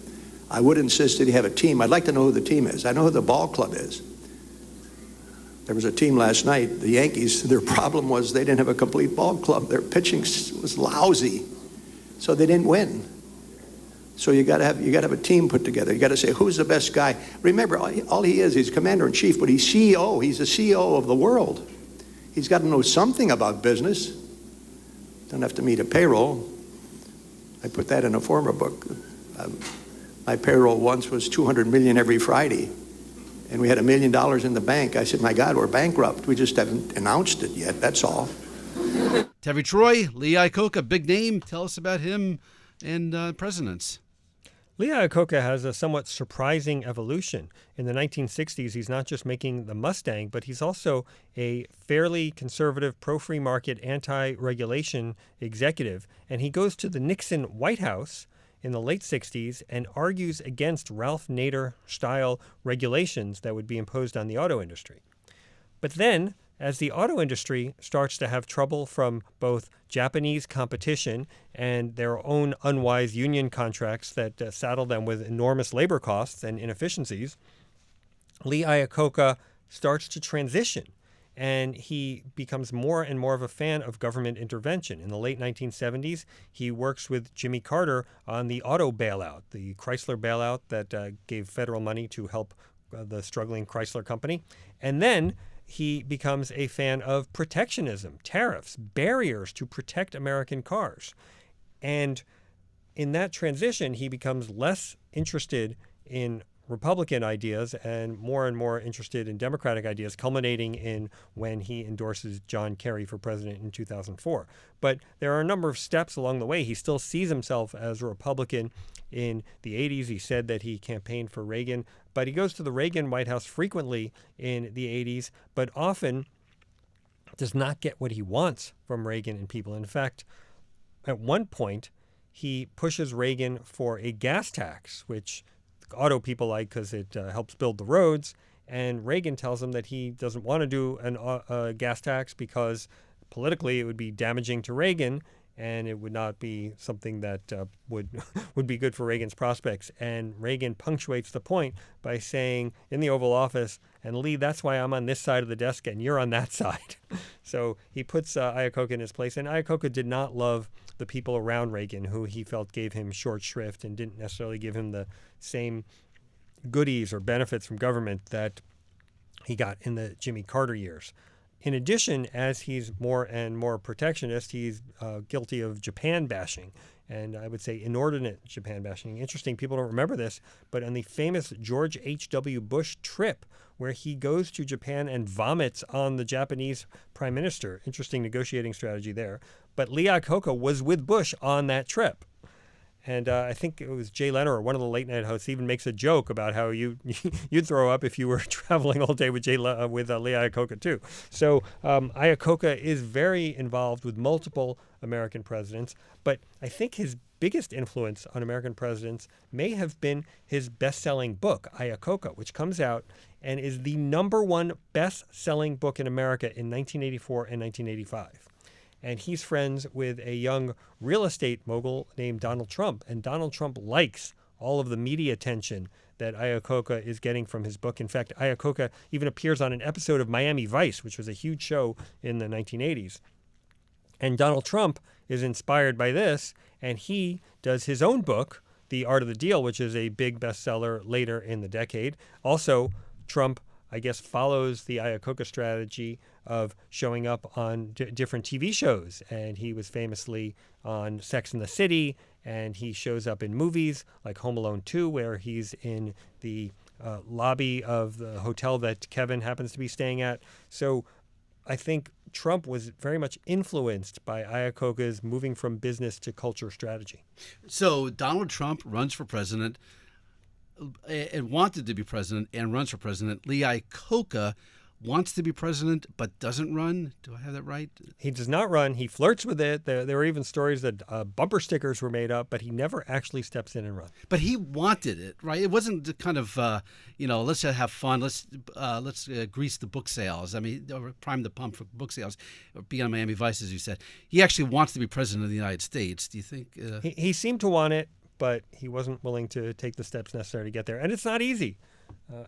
I would insist that he have a team. I'd like to know who the team is. I know who the ball club is. There was a team last night, the Yankees. Their problem was they didn't have a complete ball club. Their pitching was lousy, so they didn't win. So you got to have a team put together. You got to say who's the best guy. Remember, all he is, he's commander in chief, but he's CEO. He's the CEO of the world. He's got to know something about business. Don't have to meet a payroll. I put that in a former book. My payroll once was $200 million every Friday, and we had $1 million in the bank. I said, my God, we're bankrupt. We just haven't announced it yet, that's all. Tevi Troy, Lee Iacocca, big name. Tell us about him and presidents. Lee Iacocca has a somewhat surprising evolution. In the 1960s, he's not just making the Mustang, but he's also a fairly conservative, pro-free market, anti-regulation executive. And he goes to the Nixon White House in the late 60s and argues against Ralph Nader-style regulations that would be imposed on the auto industry. But then, as the auto industry starts to have trouble from both Japanese competition and their own unwise union contracts that saddle them with enormous labor costs and inefficiencies, Lee Iacocca starts to transition, and he becomes more and more of a fan of government intervention. In the late 1970s, he works with Jimmy Carter on the auto bailout, the Chrysler bailout that gave federal money to help the struggling Chrysler company. And then he becomes a fan of protectionism, tariffs, barriers to protect American cars. And in that transition, he becomes less interested in Republican ideas and more interested in Democratic ideas, culminating in when he endorses John Kerry for president in 2004. But there are a number of steps along the way. He still sees himself as a Republican. In the 80s, he said that he campaigned for Reagan, but he goes to the Reagan White House frequently in the 80s, but often does not get what he wants from Reagan and people. In fact, at one point, he pushes Reagan for a gas tax, which auto people like because it helps build the roads. And Reagan tells him that he doesn't want to do a gas tax because politically it would be damaging to Reagan and it would not be something that would be good for Reagan's prospects. And Reagan punctuates the point by saying in the Oval Office, and Lee, that's why I'm on this side of the desk and you're on that side. So he puts Iacocca in his place. And Iacocca did not love the people around Reagan, who he felt gave him short shrift and didn't necessarily give him the same goodies or benefits from government that he got in the Jimmy Carter years. in addition, as he's more and more protectionist, he's guilty of Japan bashing. And I would say inordinate Japan bashing. Interesting, people don't remember this, but on the famous George H.W. Bush trip, where he goes to Japan and vomits on the Japanese prime minister. Interesting negotiating strategy there. But Lee Iacocca was with Bush on that trip. And I think it was Jay Leno or one of the late night hosts even makes a joke about how you'd throw up if you were traveling all day with Lee Iacocca too. So Iacocca is very involved with multiple American presidents, but I think his biggest influence on American presidents may have been his best-selling book, Iacocca, which comes out and is the #1 best-selling book in America in 1984 and 1985. And he's friends with a young real estate mogul named Donald Trump. And Donald Trump likes all of the media attention that Iacocca is getting from his book. In fact, Iacocca even appears on an episode of Miami Vice, which was a huge show in the 1980s. And Donald Trump is inspired by this, and he does his own book, The Art of the Deal, which is a big bestseller later in the decade. Also, Trump, I guess, follows the Iacocca strategy of showing up on different TV shows. And he was famously on Sex and the City, and he shows up in movies like Home Alone 2, where he's in the lobby of the hotel that Kevin happens to be staying at. So I think Trump was very much influenced by Iacocca's moving from business to culture strategy. So Donald Trump runs for president and wanted to be president and runs for president. Lee Iacocca wants to be president but doesn't run. Do I have that right? He does not run. He flirts with it. There were even stories that bumper stickers were made up, but he never actually steps in and runs. But he wanted it, right? It wasn't the kind of, let's have fun. Let's grease the book sales. I mean, or prime the pump for book sales. Or be on Miami Vice, as you said. He actually wants to be president of the United States. Do you think? He seemed to want it, but he wasn't willing to take the steps necessary to get there. And it's not easy.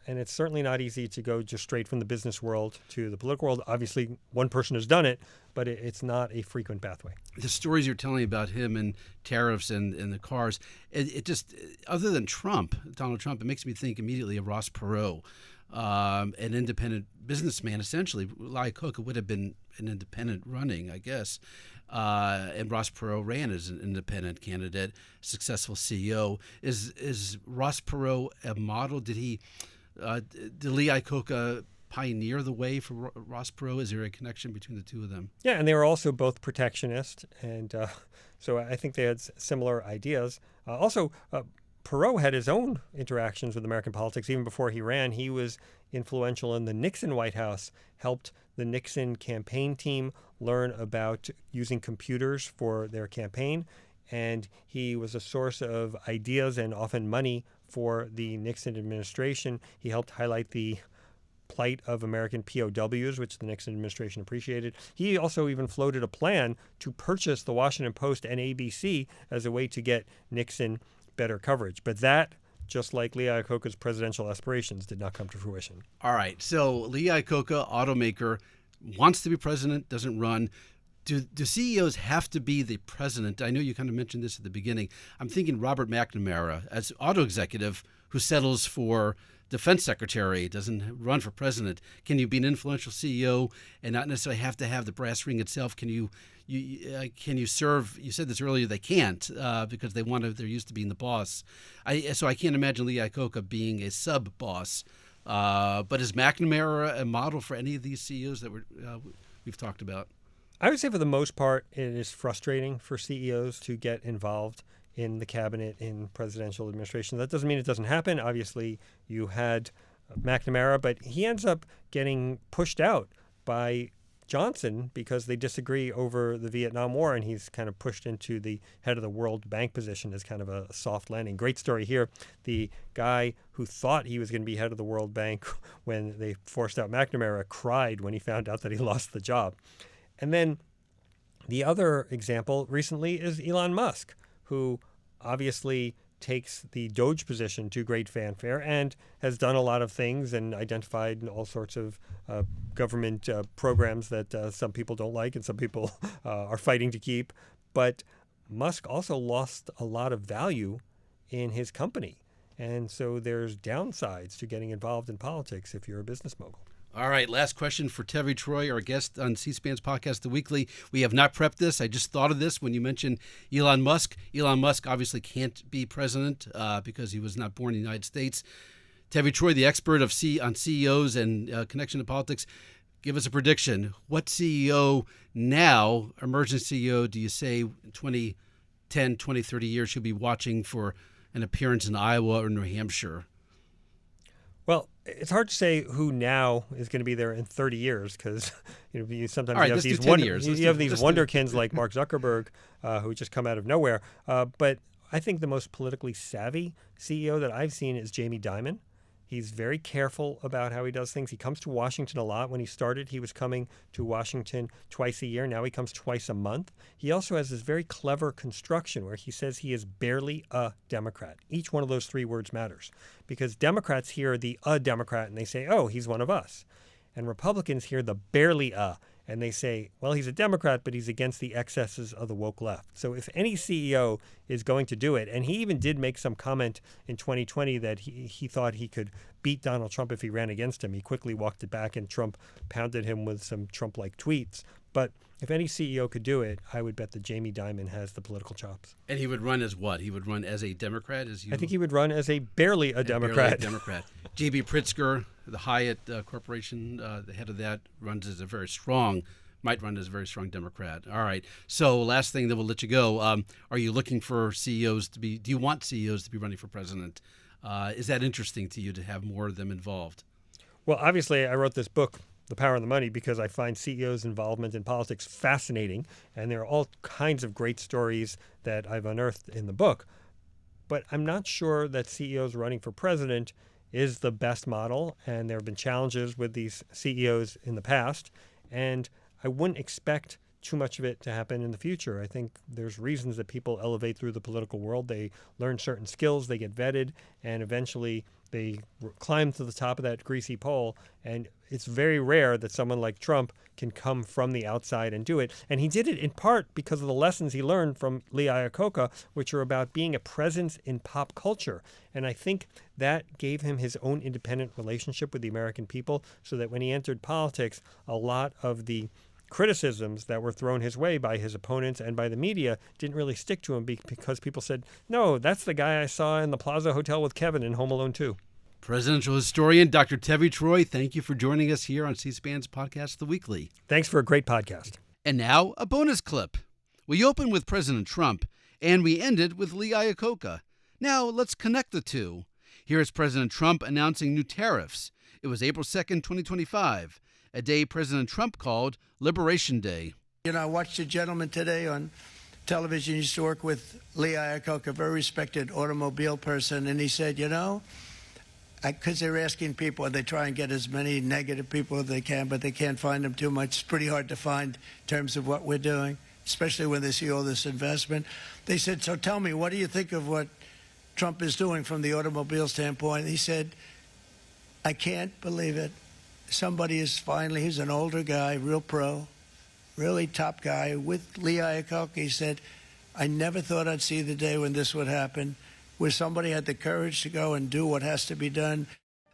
And it's certainly not easy to go just straight from the business world to the political world. Obviously, one person has done it, but it's not a frequent pathway. The stories you're telling about him and tariffs and the cars, it just, other than Donald Trump, it makes me think immediately of Ross Perot, an independent businessman, essentially. Iacocca would have been an independent running, I guess. And Ross Perot ran as an independent candidate, successful CEO. Is Ross Perot a model? Did Lee Iacocca pioneer the way for Ross Perot? Is there a connection between the two of them? Yeah, and they were also both protectionist, and so I think they had similar ideas. Also, Perot had his own interactions with American politics. Even before he ran, he was influential in the Nixon White House, helped the Nixon campaign team learn about using computers for their campaign, and he was a source of ideas and often money for the Nixon administration. He helped highlight the plight of American POWs, which the Nixon administration appreciated. He also even floated a plan to purchase the Washington Post and ABC as a way to get Nixon better coverage. But that, just like Lee Iacocca's presidential aspirations, did not come to fruition. All right. So Lee Iacocca, automaker, wants to be president, doesn't run. Do CEOs have to be the president? I know you kind of mentioned this at the beginning. I'm thinking Robert McNamara, as auto executive who settles for defense secretary, doesn't run for president. Can you be an influential CEO and not necessarily have to have the brass ring itself? Can you serve? You said this earlier. They can't because they're used to being the boss. So I can't imagine Lee Iacocca being a sub boss. But is McNamara a model for any of these CEOs that we've talked about? I would say for the most part, it is frustrating for CEOs to get involved in the cabinet, in presidential administration. That doesn't mean it doesn't happen. Obviously, you had McNamara, but he ends up getting pushed out by Johnson because they disagree over the Vietnam War, and he's kind of pushed into the head of the World Bank position as kind of a soft landing. Great story here. The guy who thought he was going to be head of the World Bank when they forced out McNamara cried when he found out that he lost the job. And then the other example recently is Elon Musk, who obviously takes the DOGE position to great fanfare and has done a lot of things and identified all sorts of government programs that some people don't like and some people are fighting to keep. But Musk also lost a lot of value in his company. And so there's downsides to getting involved in politics if you're a business mogul. All right, last question for Tevi Troy, our guest on C-SPAN's podcast, The Weekly. We have not prepped this. I just thought of this when you mentioned Elon Musk. Elon Musk obviously can't be president because he was not born in the United States. Tevi Troy, the expert on CEOs and connection to politics, give us a prediction. What CEO now, emerging CEO, do you say in 20, 20, 30 years should be watching for an appearance in Iowa or New Hampshire? Well, it's hard to say who now is going to be there in 30 years because you sometimes All right, you have let's do these 10 years. you have these wonderkins like Mark Zuckerberg who just come out of nowhere. But I think the most politically savvy CEO that I've seen is Jamie Dimon. He's very careful about how he does things. He comes to Washington a lot. When he started, he was coming to Washington twice a year. Now he comes twice a month. He also has this very clever construction where he says he is barely a Democrat. Each one of those three words matters because Democrats hear the "a Democrat" and they say, oh, he's one of us. And Republicans hear the barely "a" and they say, well, he's a Democrat, but he's against the excesses of the woke left. So if any CEO is going to do it, and he even did make some comment in 2020 that he thought he could beat Donald Trump if he ran against him. He quickly walked it back, and Trump pounded him with some Trump-like tweets. But if any CEO could do it, I would bet that Jamie Dimon has the political chops. And he would run as what? He would run as a Democrat? I think he would run as a barely a Democrat. Barely a Democrat. J.B. Pritzker, the Hyatt Corporation, the head of that, might run as a very strong Democrat. All right. So last thing, then we'll let you go. Are you looking for CEOs do you want CEOs to be running for president? Is that interesting to you to have more of them involved? Well, obviously, I wrote this book, The Power and the Money, because I find CEOs' involvement in politics fascinating, and there are all kinds of great stories that I've unearthed in the book. But I'm not sure that CEOs running for president is the best model, and there have been challenges with these CEOs in the past, and I wouldn't expect too much of it to happen in the future. I think there's reasons that people elevate through the political world. They learn certain skills, they get vetted, and eventually they climb to the top of that greasy pole. And it's very rare that someone like Trump can come from the outside and do it. And he did it in part because of the lessons he learned from Lee Iacocca, which are about being a presence in pop culture. And I think that gave him his own independent relationship with the American people, so that when he entered politics, a lot of the criticisms that were thrown his way by his opponents and by the media didn't really stick to him because people said, no, that's the guy I saw in the Plaza Hotel with Kevin in Home Alone 2. Presidential historian Dr. Tevi Troy, thank you for joining us here on C-SPAN's podcast, The Weekly. Thanks for a great podcast. And now, a bonus clip. We opened with President Trump, and we ended with Lee Iacocca. Now, let's connect the two. Here is President Trump announcing new tariffs. It was April 2nd, 2025, a day President Trump called Liberation Day. You know, I watched a gentleman today on television. He used to work with Lee Iacocca, a very respected automobile person, and he said, you know, because they're asking people, they try and get as many negative people as they can, but they can't find them too much. It's pretty hard to find in terms of what we're doing, especially when they see all this investment. They said, so tell me, what do you think of what Trump is doing from the automobile standpoint? He said, I can't believe it. Somebody is finally, he's an older guy, real pro, really top guy, with Lee Iacocca. He said, I never thought I'd see the day when this would happen, where somebody had the courage to go and do what has to be done.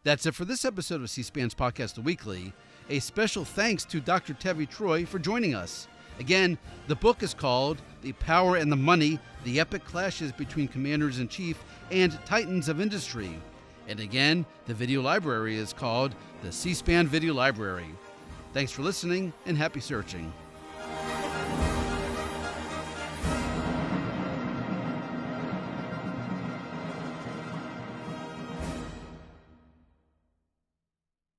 That's it for this episode of C-SPAN's podcast, The Weekly. A special thanks to Dr. Tevi Troy for joining us. Again, the book is called The Power and the Money, The Epic Clashes Between Commanders-in-Chief and Titans of Industry. And again, the video library is called the C-SPAN Video Library. Thanks for listening and happy searching.